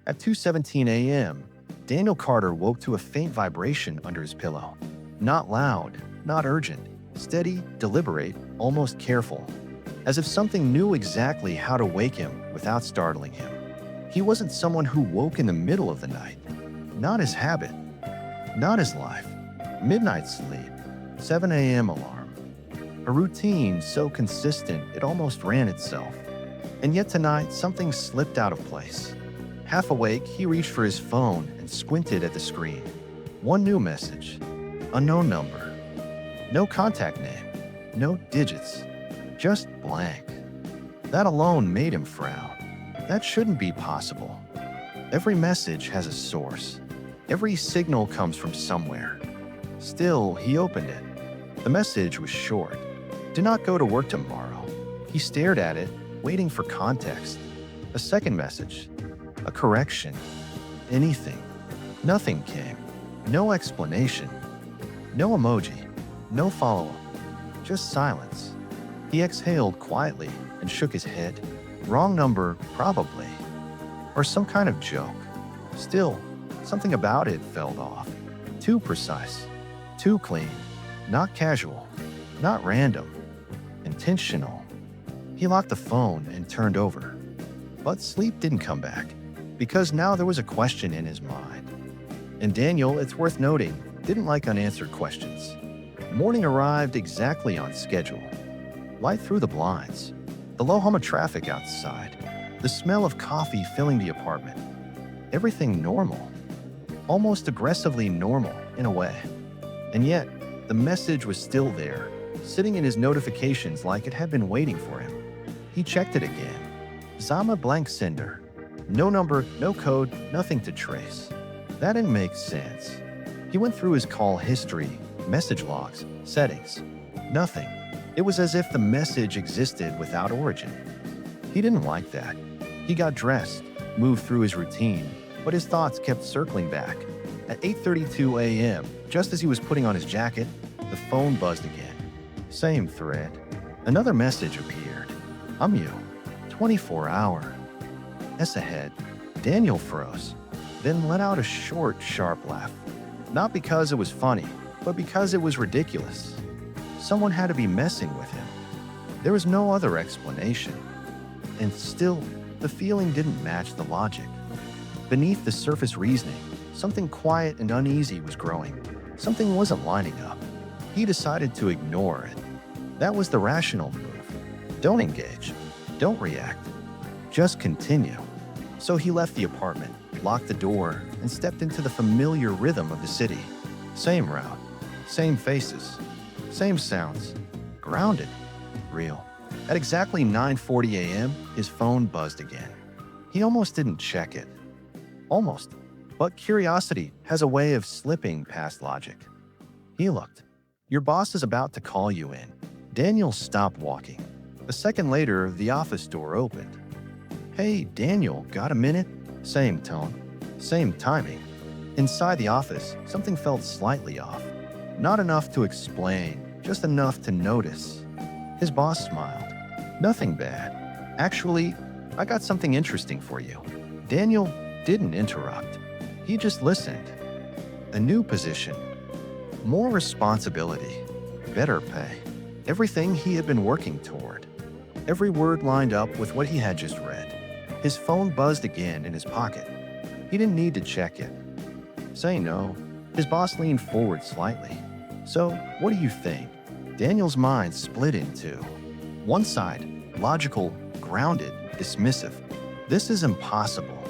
At 2:17 a.m., Daniel Carter woke to a faint vibration under his pillow. Not loud, not urgent, steady, deliberate, almost careful, as if something knew exactly how to wake him without startling him. He wasn't someone who woke in the middle of the night. Not his habit, not his life. Midnight sleep, 7 a.m. alarm. A routine so consistent it almost ran itself. And yet tonight, something slipped out of place. Half awake, he reached for his phone and squinted at the screen. One new message. Unknown number. No contact name. No digits. Just blank. That alone made him frown. That shouldn't be possible. Every message has a source. Every signal comes from somewhere. Still, he opened it. The message was short. Do not go to work tomorrow. He stared at it, waiting for context. A second message. A correction. Anything. Nothing came. No explanation. No emoji. No follow-up. Just silence. He exhaled quietly and shook his head. Wrong number, probably. Or some kind of joke. Still, something about it felt off. Too precise. Too clean. Not casual. Not random. Intentional. He locked the phone and turned over. But sleep didn't come back, because now there was a question in his mind. And Daniel, it's worth noting, didn't like unanswered questions. Morning arrived exactly on schedule. Light through the blinds. The low hum of traffic outside. The smell of coffee filling the apartment. Everything normal. Almost aggressively normal, in a way. And yet, the message was still there, sitting in his notifications like it had been waiting for him. He checked it again. Zama blank sender. No number, no code, nothing to trace. That didn't make sense. He went through his call history, message logs, settings. Nothing. It was as if the message existed without origin. He didn't like that. He got dressed, moved through his routine, but his thoughts kept circling back. At 8:32 a.m., just as he was putting on his jacket, the phone buzzed again. Same thread. Another message appeared. I'm you. 24-hour. S ahead. Daniel froze, then let out a short, sharp laugh. Not because it was funny, but because it was ridiculous. Someone had to be messing with him. There was no other explanation. And still, the feeling didn't match the logic. Beneath the surface reasoning, something quiet and uneasy was growing. Something wasn't lining up. He decided to ignore it. That was the rational move. Don't engage. Don't react. Just continue. So he left the apartment, locked the door, and stepped into the familiar rhythm of the city. Same route, same faces, same sounds. Grounded. Real. At exactly 9:40 a.m., his phone buzzed again. He almost didn't check it. Almost. But curiosity has a way of slipping past logic. He looked. Your boss is about to call you in. Daniel stopped walking. A second later, the office door opened. Hey, Daniel, got a minute? Same tone. Same timing. Inside the office, something felt slightly off. Not enough to explain, just enough to notice. His boss smiled. Nothing bad. Actually, I got something interesting for you. Daniel didn't interrupt. He just listened. A new position. More responsibility. Better pay. Everything he had been working toward. Every word lined up with what he had just read. His phone buzzed again in his pocket. He didn't need to check it. Say no. His boss leaned forward slightly. So, what do you think? Daniel's mind split in two. One side, logical, grounded, dismissive. This is impossible.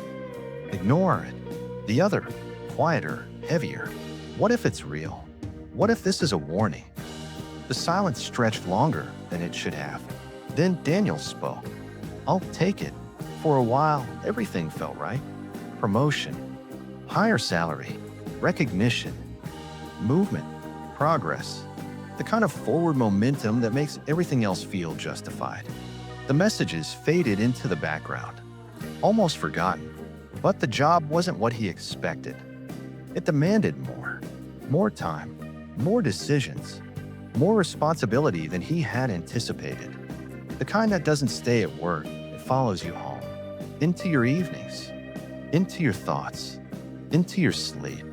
Ignore it. The other, quieter, heavier. What if it's real? What if this is a warning? The silence stretched longer than it should have. Then Daniel spoke. I'll take it. For a while, everything felt right. Promotion, higher salary, recognition, movement, progress. The kind of forward momentum that makes everything else feel justified. The messages faded into the background, almost forgotten. But the job wasn't what he expected. It demanded more time, more decisions, more responsibility than he had anticipated. The kind that doesn't stay at work, it follows you home, into your evenings, into your thoughts, into your sleep.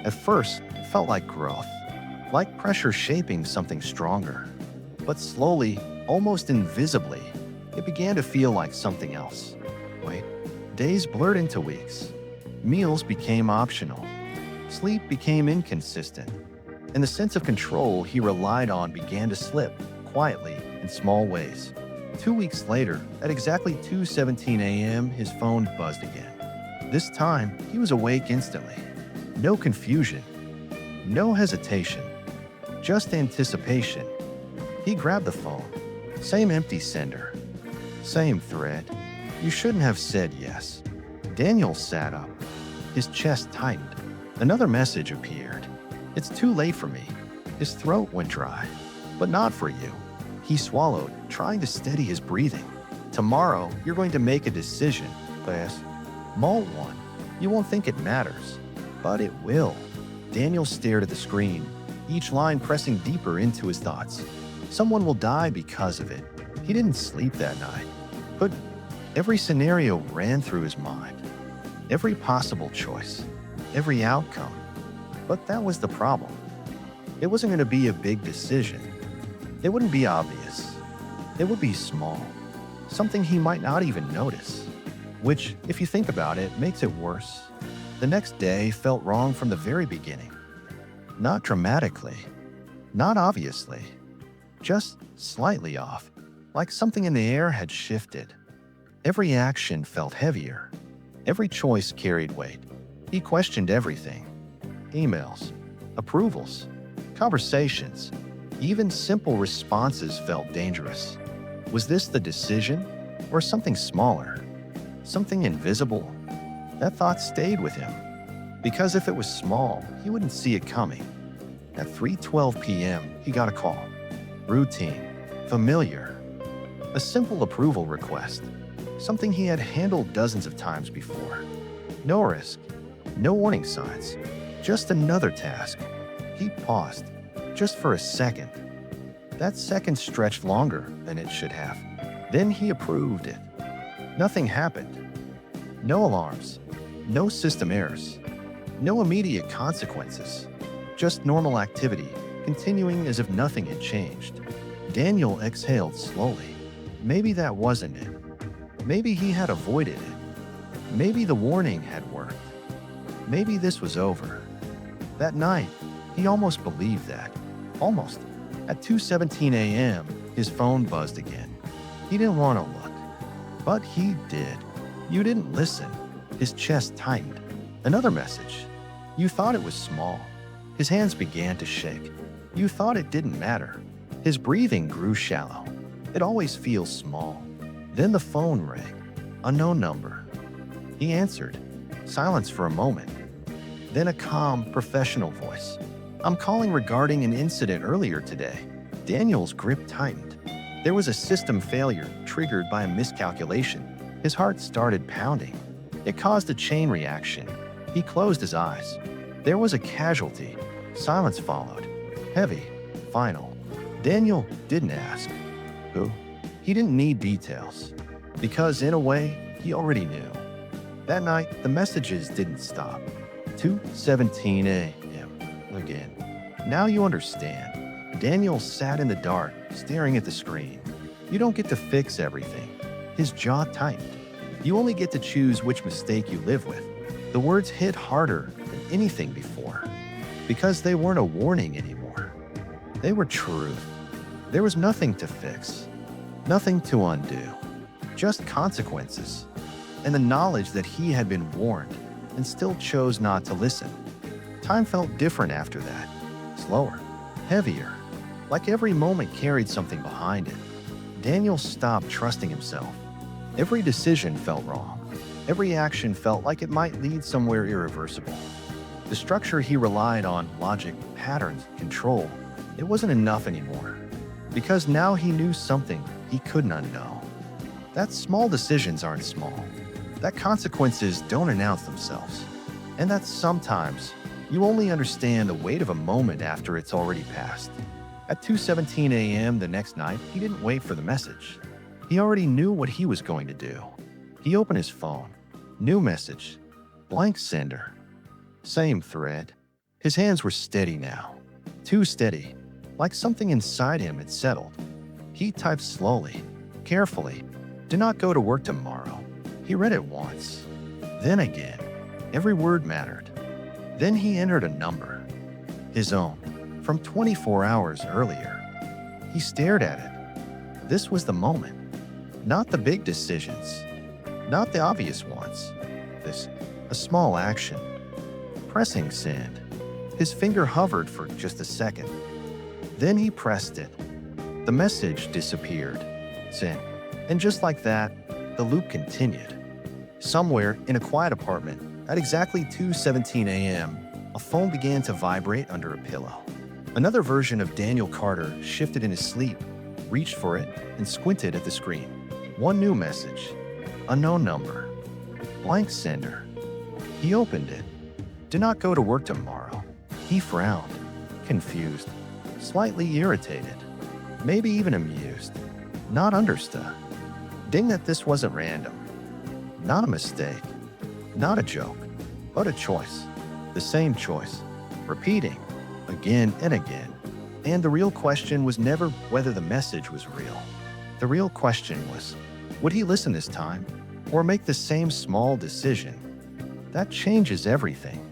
At first, it felt like growth, like pressure shaping something stronger. But slowly, almost invisibly, it began to feel like something else. Wait, days blurred into weeks. Meals became optional. Sleep became inconsistent. And the sense of control he relied on began to slip, quietly, in small ways. 2 weeks later, at exactly 2:17 a.m., his phone buzzed again. This time, he was awake instantly. No confusion, no hesitation, just anticipation. He grabbed the phone. Same empty sender. Same thread. You shouldn't have said yes. Daniel sat up. His chest tightened. Another message appeared. It's too late for me. His throat went dry. But not for you. He swallowed, trying to steady his breathing. Tomorrow, you're going to make a decision. Yes. Malt one. You won't think it matters. But it will. Daniel stared at the screen, each line pressing deeper into his thoughts. Someone will die because of it. He didn't sleep that night. But every scenario ran through his mind. Every possible choice. Every outcome. But that was the problem. It wasn't going to be a big decision. It wouldn't be obvious. It would be small. Something he might not even notice. Which, if you think about it, makes it worse. The next day felt wrong from the very beginning. Not dramatically. Not obviously. Just slightly off. Like something in the air had shifted. Every action felt heavier. Every choice carried weight. He questioned everything. Emails, approvals, conversations, even simple responses felt dangerous. Was this the decision or something smaller? Something invisible? That thought stayed with him. Because if it was small, he wouldn't see it coming. At 3:12 p.m., he got a call. Routine, familiar. A simple approval request. Something he had handled dozens of times before. No risk, no warning signs. Just another task. He paused, just for a second. That second stretched longer than it should have. Then he approved it. Nothing happened. No alarms, no system errors, no immediate consequences. Just normal activity, continuing as if nothing had changed. Daniel exhaled slowly. Maybe that wasn't it. Maybe he had avoided it. Maybe the warning had worked. Maybe this was over. That night, he almost believed that. Almost. At 2:17 a.m., his phone buzzed again. He didn't want to look. But he did. You didn't listen. His chest tightened. Another message. You thought it was small. His hands began to shake. You thought it didn't matter. His breathing grew shallow. It always feels small. Then the phone rang. Unknown number. He answered. Silence for a moment. Then a calm, professional voice. I'm calling regarding an incident earlier today. Daniel's grip tightened. There was a system failure triggered by a miscalculation. His heart started pounding. It caused a chain reaction. He closed his eyes. There was a casualty. Silence followed. Heavy. Final. Daniel didn't ask. Who? He didn't need details. Because in a way, he already knew. That night, the messages didn't stop. 2:17 a.m. again. Now you understand. Daniel sat in the dark, staring at the screen. You don't get to fix everything. His jaw tightened. You only get to choose which mistake you live with. The words hit harder than anything before. Because they weren't a warning anymore. They were truth. There was nothing to fix. Nothing to undo. Just consequences. And the knowledge that he had been warned and still chose not to listen. Time felt different after that. Slower. Heavier. Like every moment carried something behind it. Daniel stopped trusting himself. Every decision felt wrong. Every action felt like it might lead somewhere irreversible. The structure he relied on, logic, patterns, control, it wasn't enough anymore. Because now he knew something he could not know. That small decisions aren't small. That consequences don't announce themselves. And that sometimes you only understand the weight of a moment after it's already passed. At 2:17 a.m. the next night, he didn't wait for the message. He already knew what he was going to do. He opened his phone. New message. Blank sender. Same thread. His hands were steady now. Too steady, like something inside him had settled. He typed slowly, carefully. Do not go to work tomorrow. He read it once. Then again. Every word mattered. Then he entered a number. His own, from 24 hours earlier. He stared at it. This was the moment. Not the big decisions. Not the obvious ones. A small action. Pressing send. His finger hovered for just a second. Then he pressed it. The message disappeared. Send. And just like that, the loop continued. Somewhere in a quiet apartment, at exactly 2:17 a.m., a phone began to vibrate under a pillow. Another version of Daniel Carter shifted in his sleep, reached for it, and squinted at the screen. One new message. Unknown number. Blank sender. He opened it. Do not go to work tomorrow. He frowned, confused, slightly irritated, maybe even amused, not understood. Ding that this wasn't random. Not a mistake. Not a joke, but a choice. The same choice. Repeating, again and again. And the real question was never whether the message was real. The real question was, would he listen this time? Or make the same small decision? That changes everything.